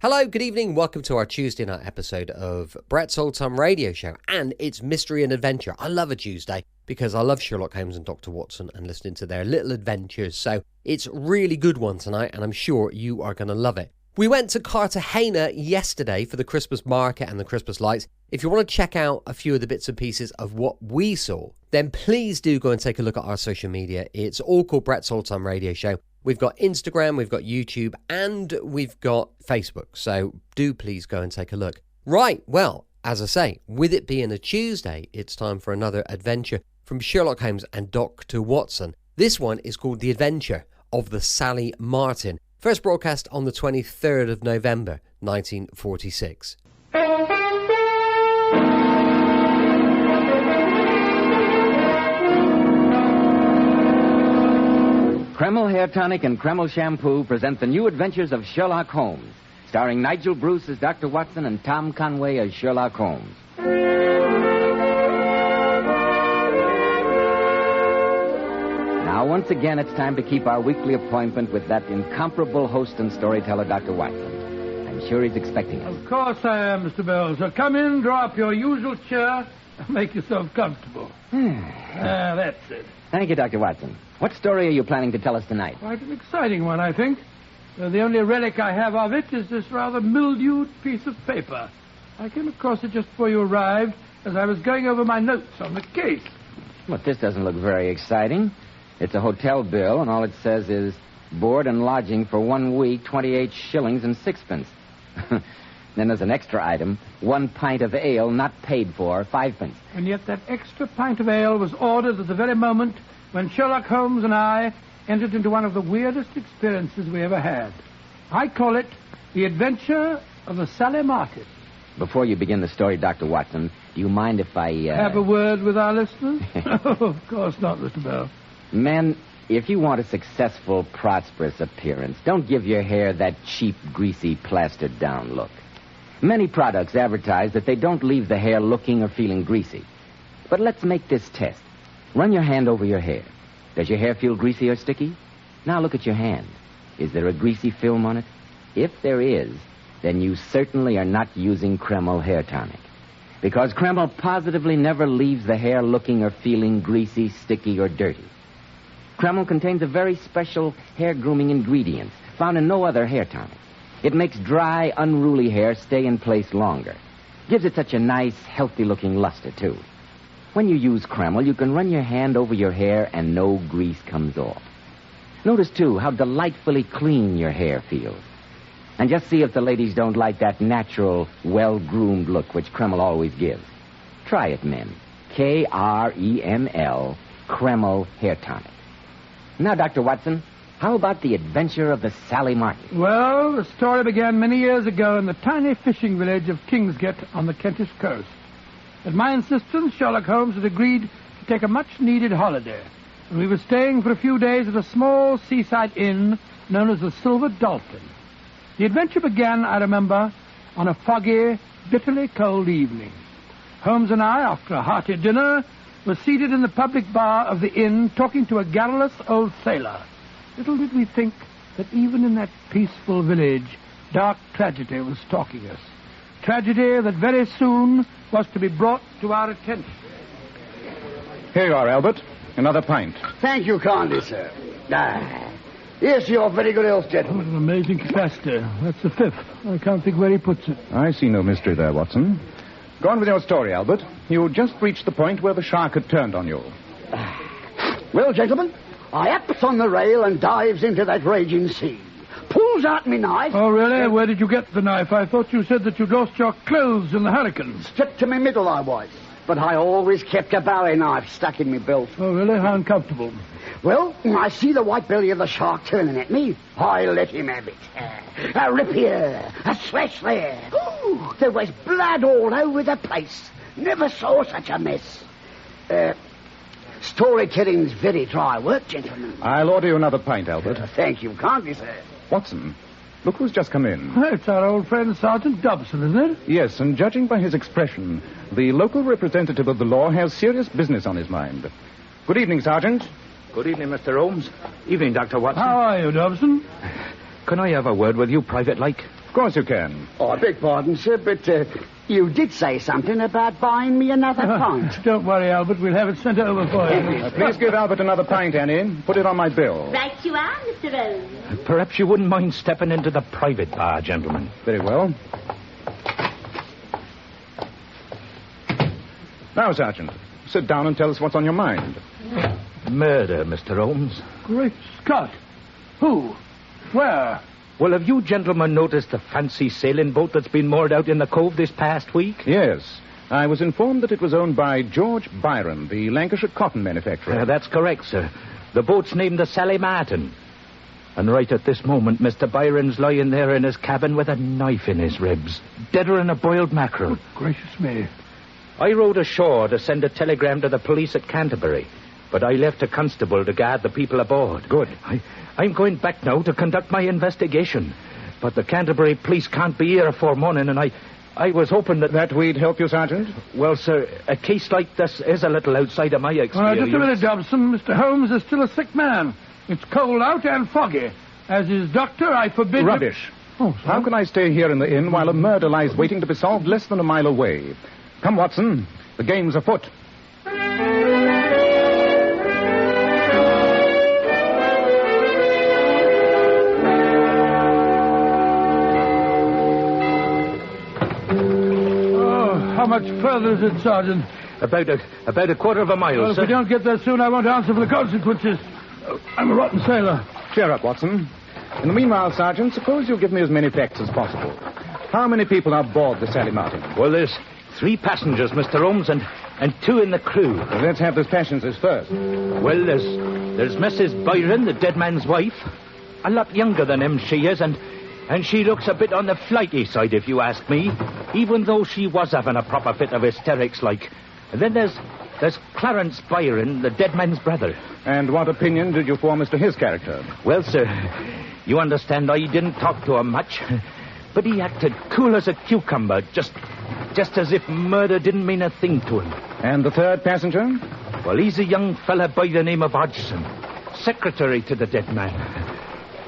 Hello, good evening. Welcome to our Tuesday night episode of Brett's Old Time Radio Show, and it's Mystery and Adventure. I love a Tuesday because I love Sherlock Holmes and Dr. Watson and listening to their little adventures. So it's a really good one tonight, and I'm sure you are going to love it. We went to Cartagena yesterday for the Christmas market and the Christmas lights. If you want to check out a few of the bits and pieces of what we saw, then please do go and take a look at our social media. It's all called Brett's Old Time Radio Show. We've got Instagram, we've got YouTube, and we've got Facebook. So do please go and take a look. Right, well, as I say, with it being a Tuesday, it's time for another adventure from Sherlock Holmes and Dr. Watson. This one is called The Adventure of the Sally Martin. First broadcast on the 23rd of November, 1946. Kreml Hair Tonic and Kreml Shampoo present the new adventures of Sherlock Holmes, starring Nigel Bruce as Dr. Watson and Tom Conway as Sherlock Holmes. Now, once again, it's time to keep our weekly appointment with that incomparable host and storyteller, Dr. Watson. I'm sure he's expecting us. Of course I am, Mr. Bell. So come in, draw up your usual chair, and make yourself comfortable. That's it. Thank you, Dr. Watson. What story are you planning to tell us tonight? Quite an exciting one, I think. The only relic I have of it is this rather mildewed piece of paper. I came across it just before you arrived as I was going over my notes on the case. Well, this doesn't look very exciting. It's a hotel bill, and all it says is board and lodging for 1 week, 28 shillings and sixpence. Then there's an extra item, 1 pint of ale not paid for, 5 pence. And yet that extra pint of ale was ordered at the very moment when Sherlock Holmes and I entered into one of the weirdest experiences we ever had. I call it The Adventure of the Sally Martin. Before you begin the story, Dr. Watson, do you mind if I... Have a word with our listeners? Of course not, Mr. Bell. Men, if you want a successful, prosperous appearance, don't give your hair that cheap, greasy, plastered-down look. Many products advertise that they don't leave the hair looking or feeling greasy. But let's make this test. Run your hand over your hair. Does your hair feel greasy or sticky? Now look at your hand. Is there a greasy film on it? If there is, then you certainly are not using Kreml Hair Tonic. Because Kreml positively never leaves the hair looking or feeling greasy, sticky, or dirty. Kreml contains a very special hair grooming ingredient found in no other hair tonic. It makes dry, unruly hair stay in place longer. Gives it such a nice, healthy-looking luster, too. When you use Kreml, you can run your hand over your hair and no grease comes off. Notice, too, how delightfully clean your hair feels. And just see if the ladies don't like that natural, well-groomed look which Kreml always gives. Try it, men. Kreml, Kreml Hair Tonic. Now, Dr. Watson, how about the adventure of the Sally Martin? Well, the story began many years ago in the tiny fishing village of Kingsgate on the Kentish coast. At my insistence, Sherlock Holmes had agreed to take a much-needed holiday, and we were staying for a few days at a small seaside inn known as the Silver Dolphin. The adventure began, I remember, on a foggy, bitterly cold evening. Holmes and I, after a hearty dinner, were seated in the public bar of the inn talking to a garrulous old sailor. Little did we think that even in that peaceful village, dark tragedy was stalking us. Tragedy that very soon was to be brought to our attention. Here you are, Albert. Another pint. Thank you kindly, sir. Here's your very good health, What gentlemen. an amazing capacity. That's the fifth. I can't think where he puts it. I see no mystery there, Watson. Go on with your story, Albert. You just reached the point where the shark had turned on you. Well, gentlemen, I ups on the rail and dives into that raging sea. Pulls out me knife. Oh, really? Where did you get the knife? I thought you said that you'd lost your clothes in the hurricane. Stripped to me middle I was. But I always kept a bowie knife stuck in me belt. Oh, really? How uncomfortable. Well, I see the white belly of the shark turning at me. I let him have it. A rip here, a slash there. Ooh, there was blood all over the place. Never saw such a mess. Storytelling's very dry work, gentlemen. I'll order you another pint, Albert. Thank you kindly, sir. Watson, look who's just come in. Oh, it's our old friend Sergeant Dobson, isn't it? Yes, and judging by his expression, the local representative of the law has serious business on his mind. Good evening, Sergeant. Good evening, Mr. Holmes. Evening, Dr. Watson. How are you, Dobson? Can I have a word with you, private-like? Of course you can. Oh, I beg pardon, sir, but you did say something about buying me another pint. Don't worry, Albert. We'll have it sent over for you. Please give Albert another pint, Annie. Put it on my bill. Right you are, Mr. Holmes. Perhaps you wouldn't mind stepping into the private bar, gentlemen. Very well. Now, Sergeant, sit down and tell us what's on your mind. Murder, Mr. Holmes. Great Scott. Who? Where? Well, have you gentlemen noticed the fancy sailing boat that's been moored out in the cove this past week? Yes. I was informed that it was owned by George Byron, the Lancashire cotton manufacturer. That's correct, sir. The boat's named the Sally Martin. And right at this moment, Mr. Byron's lying there in his cabin with a knife in his ribs, deader than a boiled mackerel. Oh, gracious me. I rowed ashore to send a telegram to the police at Canterbury, but I left a constable to guard the people aboard. Good. I'm going back now to conduct my investigation. But the Canterbury police can't be here afore morning, and I was hoping that we'd help you, Sergeant? Well, sir, a case like this is a little outside of my experience. Just a minute, Dobson. Mr. Holmes is still a sick man. It's cold out and foggy. As his doctor, I forbid... Rubbish. Oh, sorry. How can I stay here in the inn while a murder lies waiting to be solved less than a mile away? Come, Watson. The game's afoot. How much further is it, Sergeant? About a quarter of a mile, Well, sir. if we don't get there soon, I won't answer for the consequences. I'm a rotten sailor. Cheer up, Watson. In the meanwhile, Sergeant, suppose you give me as many facts as possible. How many people are aboard the Sally Martin? Well, there's 3 passengers, Mr. Holmes, and 2 in the crew. Well, let's have those passengers first. Well, there's Mrs. Byron, the dead man's wife. A lot younger than him, she is, and she looks a bit on the flighty side, if you ask me, even though she was having a proper fit of hysterics, like. And then there's Clarence Byron, the dead man's brother. And what opinion did you form as to his character? Well, sir, you understand I didn't talk to him much, but he acted cool as a cucumber, just as if murder didn't mean a thing to him. And the third passenger? Well, he's a young fella by the name of Hodgson, secretary to the dead man.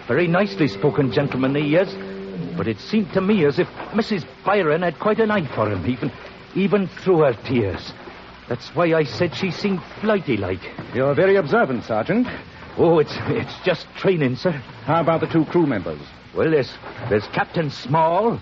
Very nicely spoken gentleman he is, but it seemed to me as if Mrs. Byron had quite an eye for him, even through her tears. That's why I said she seemed flighty-like. You're very observant, Sergeant. Oh, it's just training, sir. How about the 2 crew members? Well, there's Captain Small.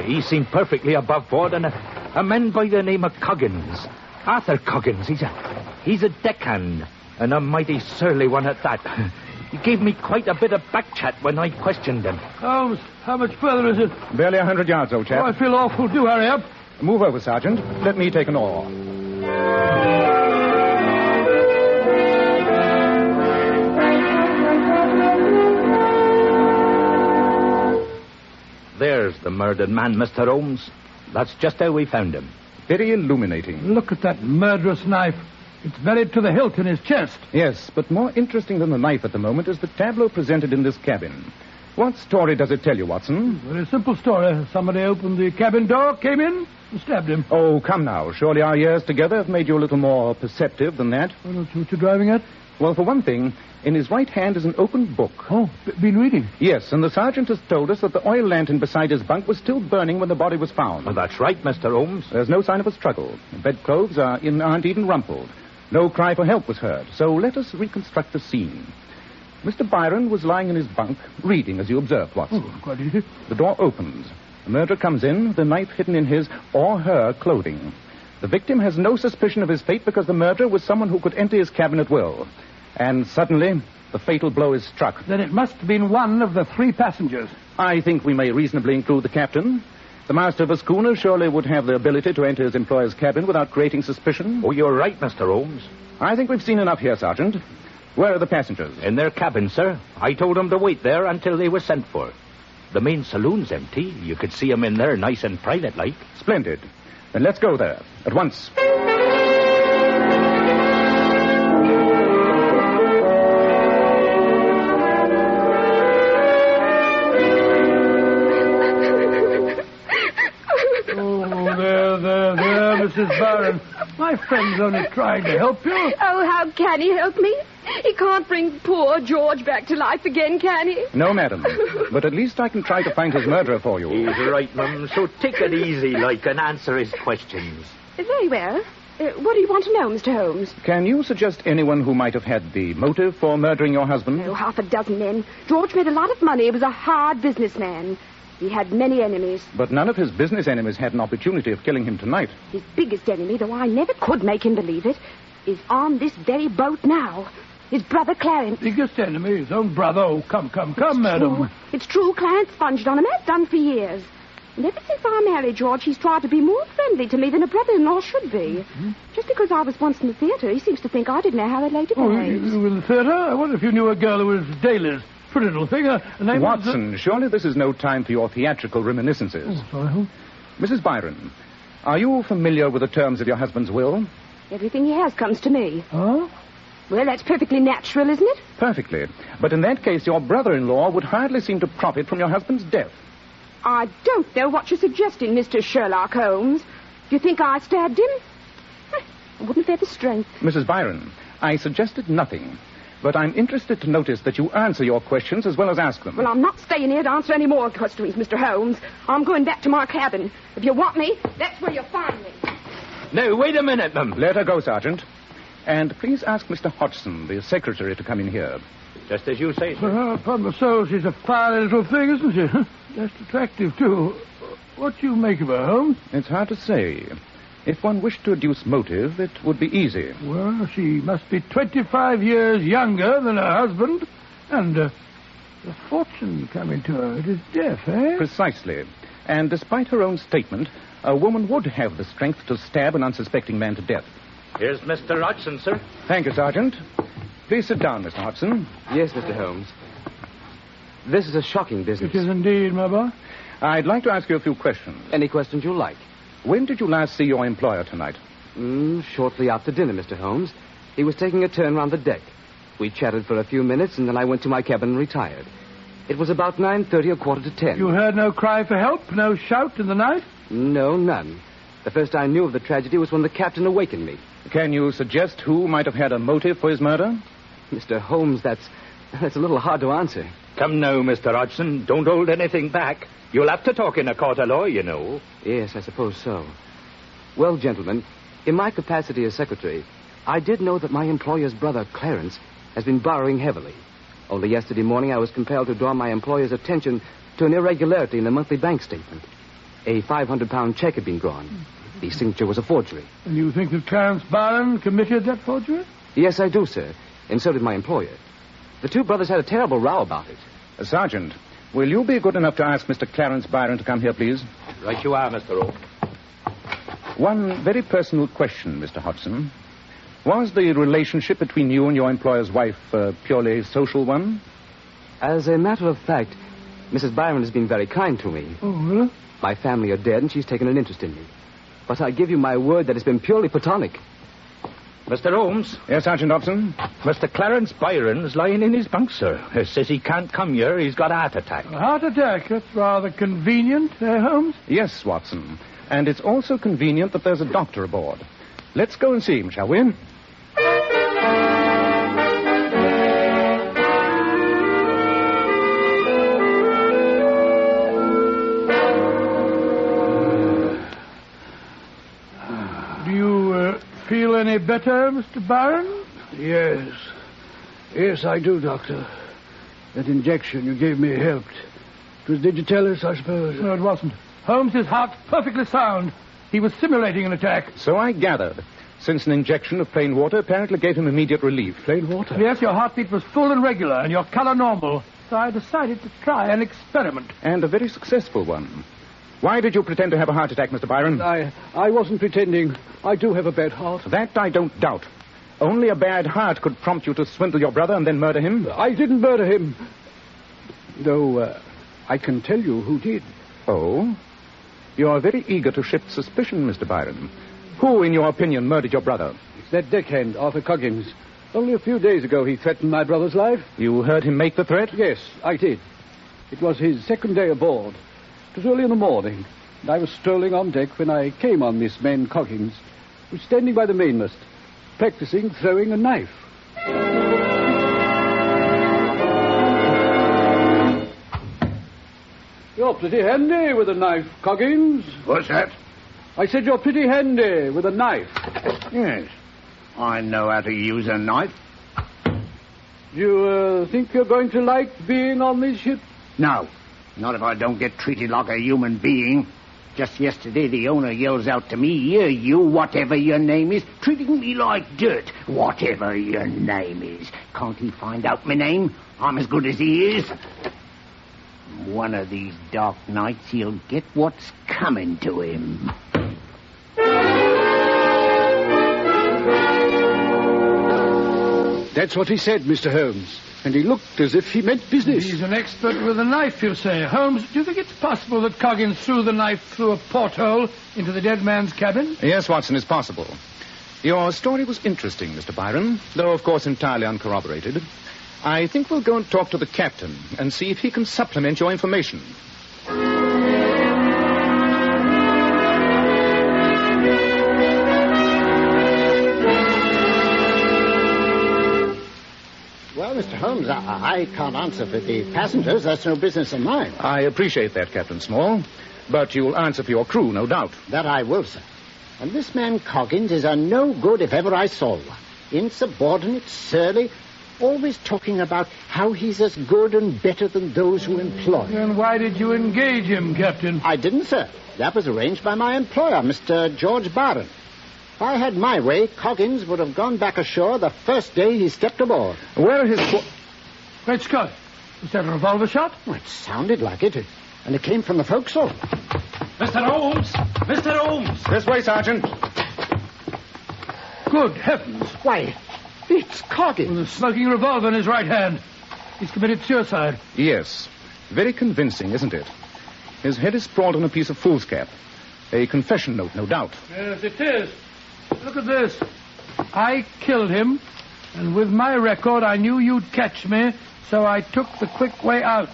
He seemed perfectly above board, and a man by the name of Coggins. Arthur Coggins. He's a deckhand, and a mighty surly one at that. He gave me quite a bit of back chat when I questioned him. Holmes, how much further is it? Barely 100 yards, old chap. Oh, I feel awful. Do hurry up. Move over, Sergeant. Let me take an oar. There's the murdered man, Mr. Holmes. That's just how we found him. Very illuminating. Look at that murderous knife. It's buried to the hilt in his chest. Yes, but more interesting than the knife at the moment is the tableau presented in this cabin. What story does it tell you, Watson? Very simple story. Somebody opened the cabin door, came in, and stabbed him. Oh, come now. Surely our years together have made you a little more perceptive than that. I don't know what you're driving at. Well, for one thing, in his right hand is an open book. Oh, been reading? Yes, and the sergeant has told us that the oil lantern beside his bunk was still burning when the body was found. Well, that's right, Mr. Holmes. There's no sign of a struggle. The bedclothes aren't even rumpled. No cry for help was heard. So let us reconstruct the scene. Mr. Byron was lying in his bunk, reading, as you observed, Watson. Oh, quite easy. The door opens. The murderer comes in, the knife hidden in his or her clothing. The victim has no suspicion of his fate because the murderer was someone who could enter his cabin at will. And suddenly, the fatal blow is struck. Then it must have been one of the 3 passengers. I think we may reasonably include the captain. The master of a schooner surely would have the ability to enter his employer's cabin without creating suspicion. Oh, you're right, Mr. Holmes. I think we've seen enough here, Sergeant. Where are the passengers? In their cabin, sir. I told them to wait there until they were sent for. The main saloon's empty. You could see them in there nice and private-like. Splendid. Then let's go there. At once. Mrs. Byron, my friend's only trying to help you. Oh, how can he help me? He can't bring poor George back to life again, can he? No, madam. But at least I can try to find his murderer for you. He's right, Mum, so take it easy, like, and answer his questions. Very well. What do you want to know, Mr. Holmes? Can you suggest anyone who might have had the motive for murdering your husband? Oh, half a dozen men. George made a lot of money. He was a hard businessman. He had many enemies. But none of his business enemies had an opportunity of killing him tonight. His biggest enemy, though I never could make him believe it, is on this very boat now. His brother Clarence. Biggest enemy, his own brother. Oh, come, madam. It's true. Clarence sponged on him, has done for years. And ever since I married George, he's tried to be more friendly to me than a brother-in-law should be. Mm-hmm. Just because I was once in the theatre, he seems to think I didn't know how that lady behaves. You were in the theatre? I wonder if you knew a girl who was Daly's pretty little thing. Her name Watson, surely this is no time for your theatrical reminiscences. Oh, sorry. Mrs. Byron, are you familiar with the terms of your husband's will? Everything he has comes to me. Oh? Well, that's perfectly natural, isn't it? Perfectly. But in that case, your brother-in-law would hardly seem to profit from your husband's death. I don't know what you're suggesting, Mr. Sherlock Holmes. Do you think I stabbed him? I wouldn't have the strength. Mrs. Byron, I suggested nothing. But I'm interested to notice that you answer your questions as well as ask them. Well, I'm not staying here to answer any more questions, Mr. Holmes. I'm going back to my cabin. If you want me, that's where you'll find me. No, wait a minute, Mum. Let her go, Sergeant. And please ask Mr. Hodgson, the secretary, to come in here. Just as you say, sir. Well, upon my soul, she's a fine little thing, isn't she? Just attractive, too. What do you make of her, Holmes? It's hard to say. If one wished to deduce motive, it would be easy. Well, she must be 25 years younger than her husband. And the fortune coming to her, it is death, eh? Precisely. And despite her own statement, a woman would have the strength to stab an unsuspecting man to death. Here's Mr. Hodgson, sir. Thank you, Sergeant. Please sit down, Mr. Hodgson. Yes, Mr. Holmes. This is a shocking business. It is indeed, my boy. I'd like to ask you a few questions. Any questions you like. When did you last see your employer tonight? Shortly after dinner, Mr. Holmes. He was taking a turn round the deck. We chatted for a few minutes, and then I went to my cabin and retired. It was about 9:30 or 9:45. You heard no cry for help? No shout in the night? No, none. The first I knew of the tragedy was when the captain awakened me. Can you suggest who might have had a motive for his murder? Mr. Holmes, that's a little hard to answer. Come now, Mr. Hodgson. Don't hold anything back. You'll have to talk in a court of law, you know. Yes, I suppose so. Well, gentlemen, in my capacity as secretary, I did know that my employer's brother, Clarence, has been borrowing heavily. Only yesterday morning I was compelled to draw my employer's attention to an irregularity in the monthly bank statement. A £500 check had been drawn. The signature was a forgery. And you think that Clarence Byron committed that forgery? Yes, I do, sir. And so did my employer. The two brothers had a terrible row about it. Sergeant, will you be good enough to ask Mr. Clarence Byron to come here, please? Right you are, Mr. Holmes. One very personal question, Mr. Hodgson. Was the relationship between you and your employer's wife a purely social one? As a matter of fact, Mrs. Byron has been very kind to me. Oh, really? My family are dead, and she's taken an interest in me. But I give you my word that it's been purely platonic. Mr. Holmes? Yes, Sergeant Dobson? Mr. Clarence Byron's lying in his bunk, sir. Says he can't come here. He's got a heart attack. A heart attack? That's rather convenient, Holmes? Yes, Watson. And it's also convenient that there's a doctor aboard. Let's go and see him, shall we? Feel any better, Mr. Byron? Yes. Yes, I do, Doctor. That injection you gave me helped. It was digitalis, I suppose. No, it wasn't. Holmes' heart's perfectly sound. He was simulating an attack. So I gathered. Since an injection of plain water apparently gave him immediate relief. Plain water? Yes, your heartbeat was full and regular, and your color normal. So I decided to try an experiment. And a very successful one. Why did you pretend to have a heart attack, Mr. Byron? I wasn't pretending. I do have a bad heart. That I don't doubt. Only a bad heart could prompt you to swindle your brother and then murder him. I didn't murder him. Though, I can tell you who did. Oh? You're very eager to shift suspicion, Mr. Byron. Who, in your opinion, murdered your brother? It's that deckhand, Arthur Coggins. Only a few days ago he threatened my brother's life. You heard him make the threat? Yes, I did. It was his second day aboard. It was early in the morning, and I was strolling on deck when I came on this man Coggins, who was standing by the mainmast, practicing throwing a knife. You're pretty handy with a knife, Coggins. What's that? I said you're pretty handy with a knife. Yes. I know how to use a knife. You think you're going to like being on this ship? No. Not if I don't get treated like a human being. Just yesterday, the owner yells out to me, "Here, you, whatever your name is, treating me like dirt, whatever your name is. Can't he find out my name? I'm as good as he is." One of these dark nights, he'll get what's coming to him. That's what he said, Mr. Holmes. And he looked as if he meant business. He's an expert with a knife, you say. Holmes, do you think it's possible that Coggins threw the knife through a porthole into the dead man's cabin? Yes, Watson, it's possible. Your story was interesting, Mr. Byron, though, of course, entirely uncorroborated. I think we'll go and talk to the captain and see if he can supplement your information. Well, Mr. Holmes, I can't answer for the passengers. That's no business of mine. I appreciate that, Captain Small, but you'll answer for your crew, no doubt. That I will, sir. And this man Coggins is a no good if ever I saw one. Insubordinate, surly, always talking about how he's as good and better than those who employ him. And why did you engage him, Captain? I didn't, sir. That was arranged by my employer, Mr. George Barron. If I had my way, Coggins would have gone back ashore the first day he stepped aboard. Where are his... Great Scott. Was that a revolver shot? Well, it sounded like it. And it came from the forecastle. Mr. Holmes! Mr. Holmes! This way, Sergeant. Good heavens. Why, it's Coggins. With a smoking revolver in his right hand. He's committed suicide. Yes. Very convincing, isn't it? His head is sprawled on a piece of foolscap. A confession note, no doubt. Yes, it is. Look at this. I killed him, and with my record, I knew you'd catch me, so I took the quick way out.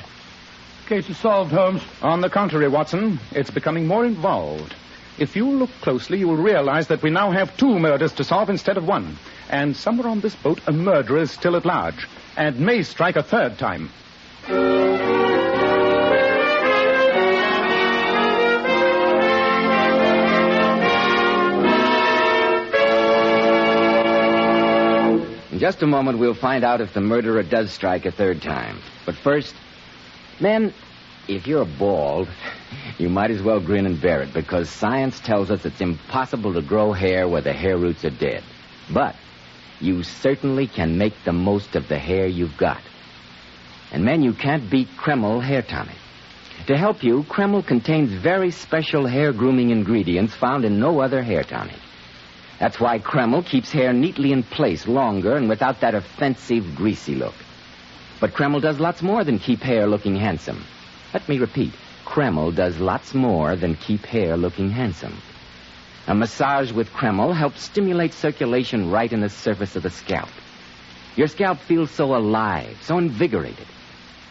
Case is solved, Holmes. On the contrary, Watson, it's becoming more involved. If you look closely, you will realize that we now have 2 murders to solve instead of 1. And somewhere on this boat, a murderer is still at large, and may strike a 3rd time. In just a moment, we'll find out if the murderer does strike a 3rd time. But first, men, if you're bald, you might as well grin and bear it, because science tells us it's impossible to grow hair where the hair roots are dead. But you certainly can make the most of the hair you've got. And men, you can't beat Kreml hair tonic. To help you, Kreml contains very special hair grooming ingredients found in no other hair tonic. That's why Kreml keeps hair neatly in place longer and without that offensive, greasy look. But Kreml does lots more than keep hair looking handsome. Let me repeat. Kreml does lots more than keep hair looking handsome. A massage with Kreml helps stimulate circulation right in the surface of the scalp. Your scalp feels so alive, so invigorated.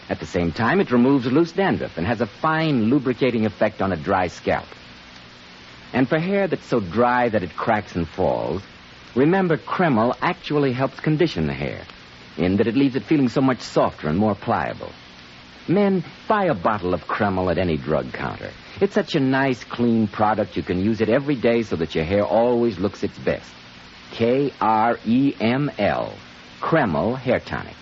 At the same time, it removes loose dandruff and has a fine lubricating effect on a dry scalp. And for hair that's so dry that it cracks and falls, remember Kreml actually helps condition the hair, in that it leaves it feeling so much softer and more pliable. Men, buy a bottle of Kreml at any drug counter. It's such a nice, clean product, you can use it every day so that your hair always looks its best. Kreml. Kreml Hair Tonic.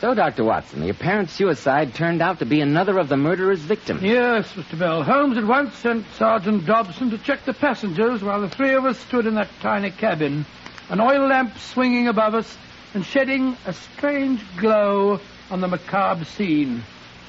So, Dr. Watson, the apparent suicide turned out to be another of the murderer's victims. Yes, Mr. Bell. Holmes at once sent Sergeant Dobson to check the passengers while the 3 of us stood in that tiny cabin, an oil lamp swinging above us and shedding a strange glow on the macabre scene.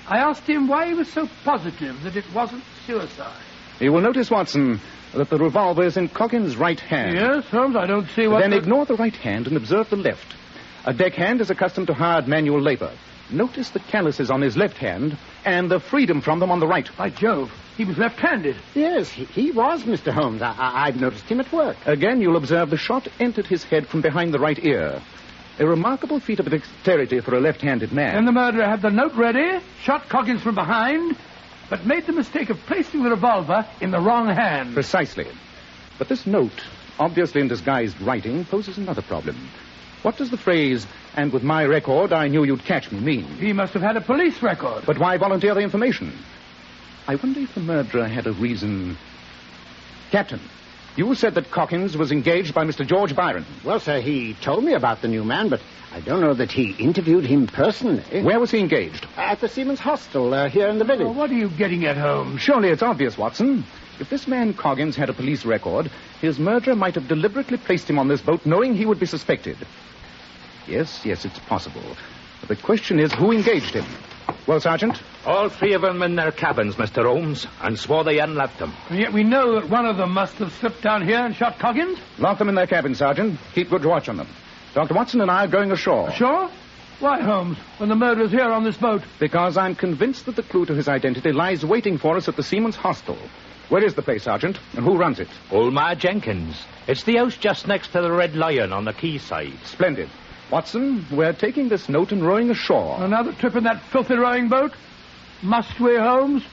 I asked him why he was so positive that it wasn't suicide. You will notice, Watson, that the revolver is in Coggins' right hand. Yes, Holmes, I don't see what... Then ignore the right hand and observe the left. A deckhand is accustomed to hard manual labor. Notice the calluses on his left hand and the freedom from them on the right. By Jove, he was left-handed. Yes, he was, Mr. Holmes. I've noticed him at work. Again, you'll observe the shot entered his head from behind the right ear. A remarkable feat of dexterity for a left-handed man. And the murderer had the note ready, shot Coggins from behind, but made the mistake of placing the revolver in the wrong hand. Precisely. But this note, obviously in disguised writing, poses another problem. What does the phrase, And with my record, I knew you'd catch me mean. He must have had a police record. But why volunteer the information? I wonder if the murderer had a reason... Captain, you said that Coggins was engaged by Mr. George Byron. Well, sir, he told me about the new man, but I don't know that he interviewed him personally. Where was he engaged? At the Seaman's Hostel here in the village. Oh, what are you getting at, Holmes? Surely it's obvious, Watson. If this man Coggins had a police record, his murderer might have deliberately placed him on this boat knowing he would be suspected. Yes, it's possible. But the question is, who engaged him? Well, Sergeant? All three of them in their cabins, Mr. Holmes, and swore they hadn't left them. And yet we know that one of them must have slipped down here and shot Coggins. Lock them in their cabin, Sergeant. Keep good watch on them. Dr. Watson and I are going ashore. Ashore? Why, Holmes, when the murderer's here on this boat? Because I'm convinced that the clue to his identity lies waiting for us at the Seaman's Hostel. Where is the place, Sergeant? And who runs it? Old Ma Jenkins. It's the house just next to the Red Lion on the quayside. Splendid. Watson, we're taking this note and rowing ashore. Another trip in that filthy rowing boat? Must we, Holmes?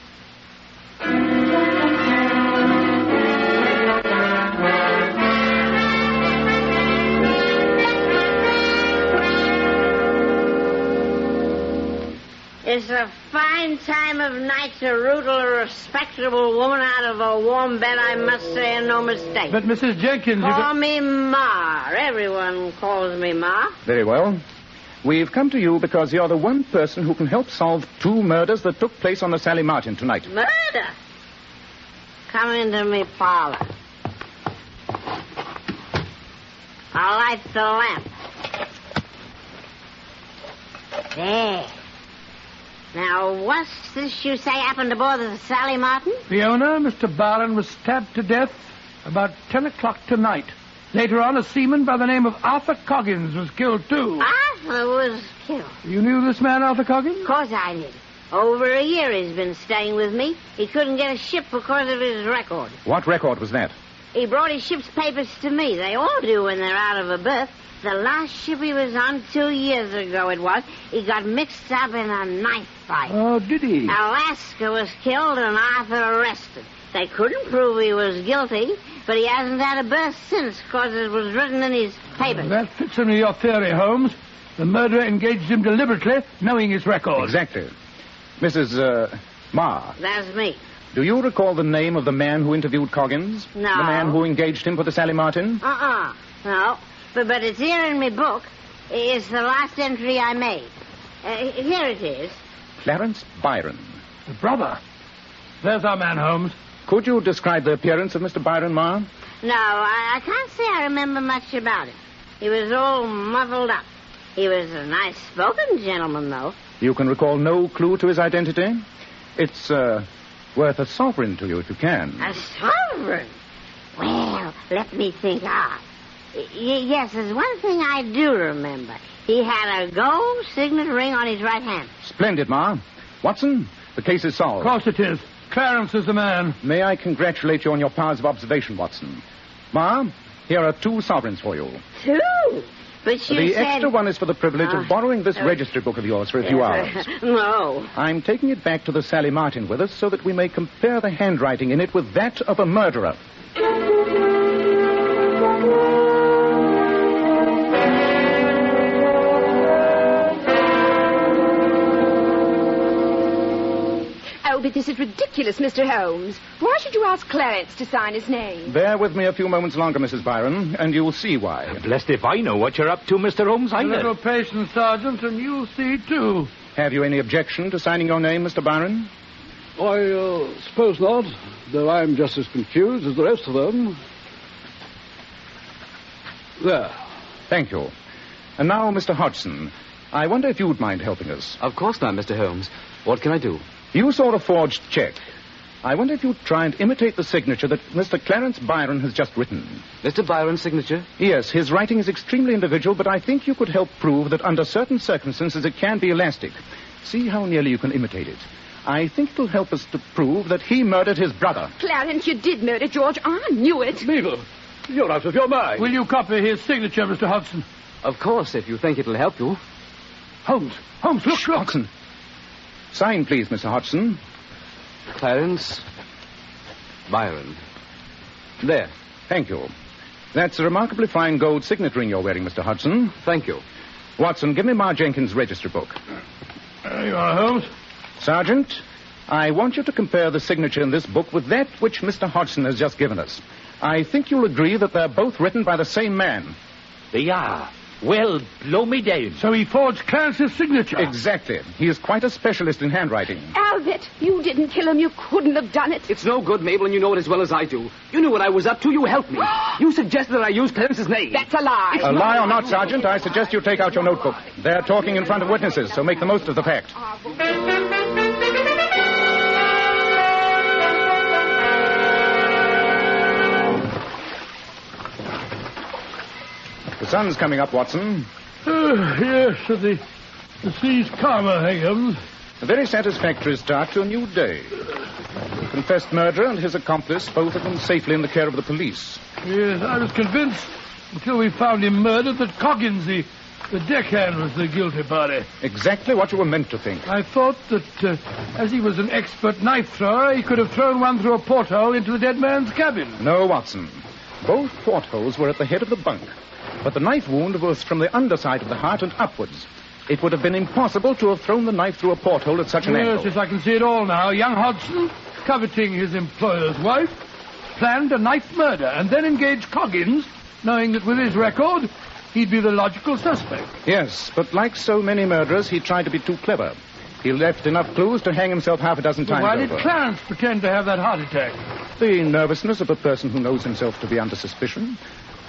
It's a fine time of night to rootle a respectable woman out of a warm bed, I must say, and no mistake. But, Mrs. Jenkins... Call me Ma. Everyone calls me Ma. Very well. We've come to you because you're the one person who can help solve 2 murders that took place on the Sally Martin tonight. Murder? Come into me parlor. I'll light the lamp. There. Now, what's this you say happened aboard the Sally Martin? The owner, Mr. Byron, was stabbed to death about 10 o'clock tonight. Later on, a seaman by the name of Arthur Coggins was killed, too. Arthur was killed? You knew this man, Arthur Coggins? Of course I knew. Over a year he's been staying with me. He couldn't get a ship because of his record. What record was that? He brought his ship's papers to me. They all do when they're out of a berth. The last ship he was on 2 years ago it was, he got mixed up in a knife fight. Oh, did he? Alaska was killed and Arthur arrested. They couldn't prove he was guilty, but he hasn't had a berth since because it was written in his papers. That fits into your theory, Holmes. The murderer engaged him deliberately, knowing his record. Exactly. Mrs. Ma. That's me. Do you recall the name of the man who interviewed Coggins? No. The man who engaged him for the Sally Martin? No. But it's here in me book. It's the last entry I made. Here it is. Clarence Byron. The brother. There's our man, Holmes. Could you describe the appearance of Mr. Byron, Ma? No, I can't say I remember much about him. He was all muffled up. He was a nice-spoken gentleman, though. You can recall no clue to his identity? It's worth a sovereign to you if you can. A sovereign? Well, let me think. Yes, there's one thing I do remember. He had a gold signet ring on his right hand. Splendid, Ma. Watson, the case is solved. Of course it is. Clarence is the man. May I congratulate you on your powers of observation, Watson. Ma, here are 2 sovereigns for you. 2? But you The said... extra one is for the privilege of borrowing this registry book of yours for a few hours. No. I'm taking it back to the Sally Martin with us so that we may compare the handwriting in it with that of a murderer. Oh, but this is ridiculous, Mr. Holmes. Why should you ask Clarence to sign his name? Bear with me a few moments longer, Mrs. Byron, and you'll see why. Blessed if I know what you're up to, Mr. Holmes. A little patience, Sergeant, and you'll see, too. Have you any objection to signing your name, Mr. Byron? I suppose not, though I'm just as confused as the rest of them. There. Thank you. And now, Mr. Hodgson, I wonder if you'd mind helping us. Of course not, Mr. Holmes. What can I do? You saw a forged check. I wonder if you'd try and imitate the signature that Mr. Clarence Byron has just written. Mr. Byron's signature? Yes, his writing is extremely individual, but I think you could help prove that under certain circumstances it can be elastic. See how nearly you can imitate it. I think it'll help us to prove that he murdered his brother. Clarence, you did murder George. I knew it. Mabel, you're out of your mind. Will you copy his signature, Mr. Hodgson? Of course, if you think it'll help you. Holmes, look. Hodgson. Sign, please, Mr. Hodgson. Clarence Byron. There. Thank you. That's a remarkably fine gold signet ring you're wearing, Mr. Hodgson. Thank you. Watson, give me Ma Jenkins' register book. There you are, Holmes. Sergeant, I want you to compare the signature in this book with that which Mr. Hodgson has just given us. I think you'll agree that they're both written by the same man. They are. Well, blow me down. So he forged Clarence's signature. Exactly. He is quite a specialist in handwriting. Albert, you didn't kill him. You couldn't have done it. It's no good, Mabel, and you know it as well as I do. You knew what I was up to. You helped me. You suggested that I use Clarence's name. That's a lie. A lie or not, Sergeant, I suggest you take out your notebook. They're talking in front of witnesses, so make the most of the fact. The sun's coming up, Watson. Yes, the sea's calmer, Higgins. A very satisfactory start to a new day. The confessed murderer and his accomplice, both of them safely in the care of the police. Yes, I was convinced, until we found him murdered, that Coggins, the deckhand, was the guilty party. Exactly what you were meant to think. I thought that, as he was an expert knife thrower, he could have thrown one through a porthole into the dead man's cabin. No, Watson. Both portholes were at the head of the bunk, but the knife wound was from the underside of the heart and upwards. It would have been impossible to have thrown the knife through a porthole at such an angle. Yes, I can see it all now. Young Hodgson, coveting his employer's wife, planned a knife murder and then engaged Coggins, knowing that with his record, he'd be the logical suspect. Yes, but like so many murderers, he tried to be too clever. He left enough clues to hang himself half a dozen times Why over. did Clarence pretend to have that heart attack? The nervousness of a person who knows himself to be under suspicion.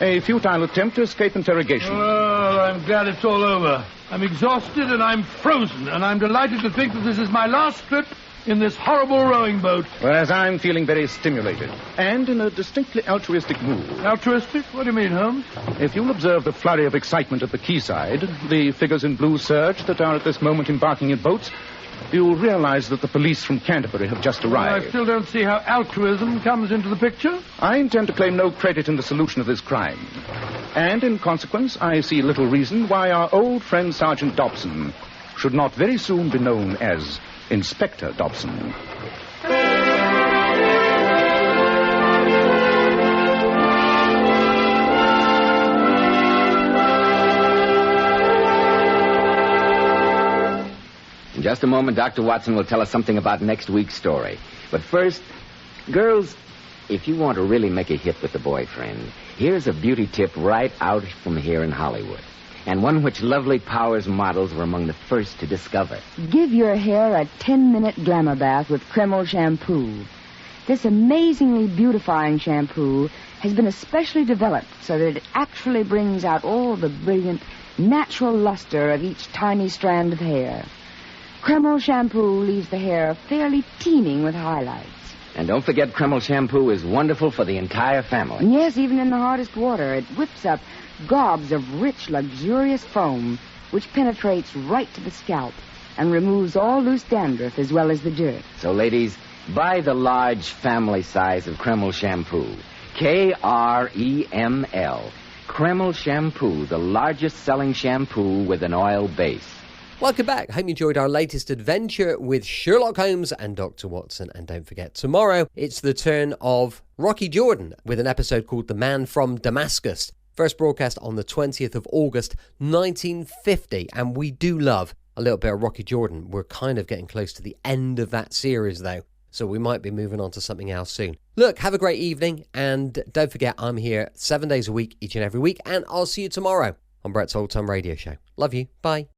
A futile attempt to escape interrogation. Well, I'm glad it's all over. I'm exhausted and I'm frozen, and I'm delighted to think that this is my last trip in this horrible rowing boat. Whereas I'm feeling very stimulated, and in a distinctly altruistic mood. Altruistic? What do you mean, Holmes? If you'll observe the flurry of excitement at the quayside, the figures in blue serge that are at this moment embarking in boats, you'll realize that the police from Canterbury have just arrived. I still don't see how altruism comes into the picture. I intend to claim no credit in the solution of this crime. And in consequence, I see little reason why our old friend Sergeant Dobson should not very soon be known as Inspector Dobson. In just a moment, Dr. Watson will tell us something about next week's story. But first, girls, if you want to really make a hit with the boyfriend, here's a beauty tip right out from here in Hollywood, and one which lovely Powers models were among the first to discover. Give your hair a 10-minute glamour bath with Kreml shampoo. This amazingly beautifying shampoo has been especially developed so that it actually brings out all the brilliant, natural luster of each tiny strand of hair. Kreml shampoo leaves the hair fairly teeming with highlights. And don't forget, Kreml shampoo is wonderful for the entire family. And yes, even in the hardest water, it whips up gobs of rich, luxurious foam, which penetrates right to the scalp and removes all loose dandruff as well as the dirt. So, ladies, buy the large family size of Kreml shampoo. Kreml. Kreml shampoo, the largest selling shampoo with an oil base. Welcome back. Hope you enjoyed our latest adventure with Sherlock Holmes and Dr. Watson. And don't forget, tomorrow it's the turn of Rocky Jordan with an episode called The Man from Damascus. First broadcast on the 20th of August, 1950. And we do love a little bit of Rocky Jordan. We're kind of getting close to the end of that series, though. So we might be moving on to something else soon. Look, have a great evening. And don't forget, I'm here 7 days a week, each and every week. And I'll see you tomorrow on Brett's Old Time Radio Show. Love you. Bye.